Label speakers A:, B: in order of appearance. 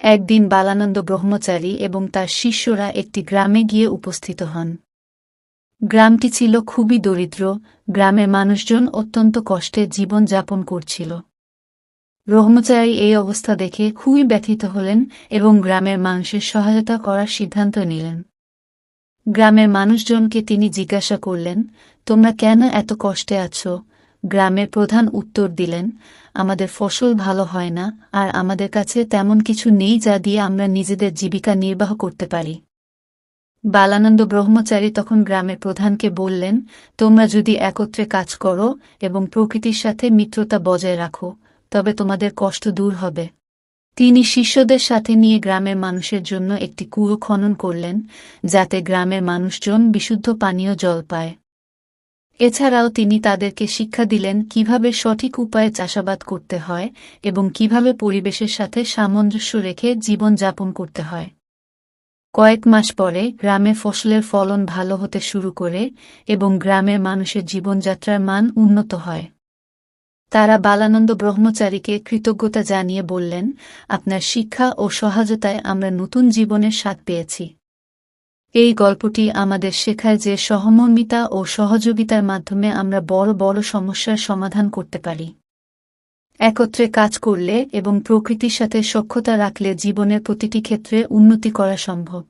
A: একদিন বালানন্দ ব্রহ্মচারী এবং তার শিষ্যরা একটি গ্রামে গিয়ে উপস্থিত হন। গ্রামটি ছিল খুবই দরিদ্র, গ্রামের মানুষজন অত্যন্ত কষ্টে জীবন যাপন করছিল। ব্রহ্মচারী এই অবস্থা দেখে খুবই ব্যথিত হলেন এবং গ্রামের মানুষের সহায়তা করার সিদ্ধান্ত নিলেন। গ্রামের মানুষজনকে তিনি জিজ্ঞাসা করলেন, তোমরা কেন এত কষ্টে আছো? গ্রামের প্রধান উত্তর দিলেন, আমাদের ফসল ভালো হয় না, আর আমাদের কাছে তেমন কিছু নেই যা দিয়ে আমরা নিজেদের জীবিকা নির্বাহ করতে পারি। বালানন্দ ব্রহ্মচারী তখন গ্রামের প্রধানকে বললেন, তোমরা যদি একত্রে কাজ করো এবং প্রকৃতির সাথে মিত্রতা বজায় রাখো, তবে তোমাদের কষ্ট দূর হবে। তিনি শিষ্যদের সাথে নিয়ে গ্রামের মানুষের জন্য একটি কুয়ো খনন করলেন, যাতে গ্রামের মানুষজন বিশুদ্ধ পানীয় জল পায়। এছাড়াও তিনি তাদেরকে শিক্ষা দিলেন কিভাবে সঠিক উপায়ে চাষাবাদ করতে হয় এবং কিভাবে পরিবেশের সাথে সামঞ্জস্য রেখে জীবন যাপন করতে হয়। কয়েক মাস পরে গ্রামে ফসলের ফলন ভালো হতে শুরু করে এবং গ্রামের মানুষের জীবনযাত্রার মান উন্নত হয়। তারা বালানন্দ ব্রহ্মচারীকে কৃতজ্ঞতা জানিয়ে বললেন, আপনার শিক্ষা ও সহায়তায় আমরা নতুন জীবনের স্বাদ পেয়েছি। এই গল্পটি আমাদের শেখায় যে সহমর্মিতা ও সহযোগিতার মাধ্যমে আমরা বড় বড় সমস্যার সমাধান করতে পারি। একত্রে কাজ করলে এবং প্রকৃতির সাথে সখ্যতা রাখলে জীবনের প্রতিটি ক্ষেত্রে উন্নতি করা সম্ভব।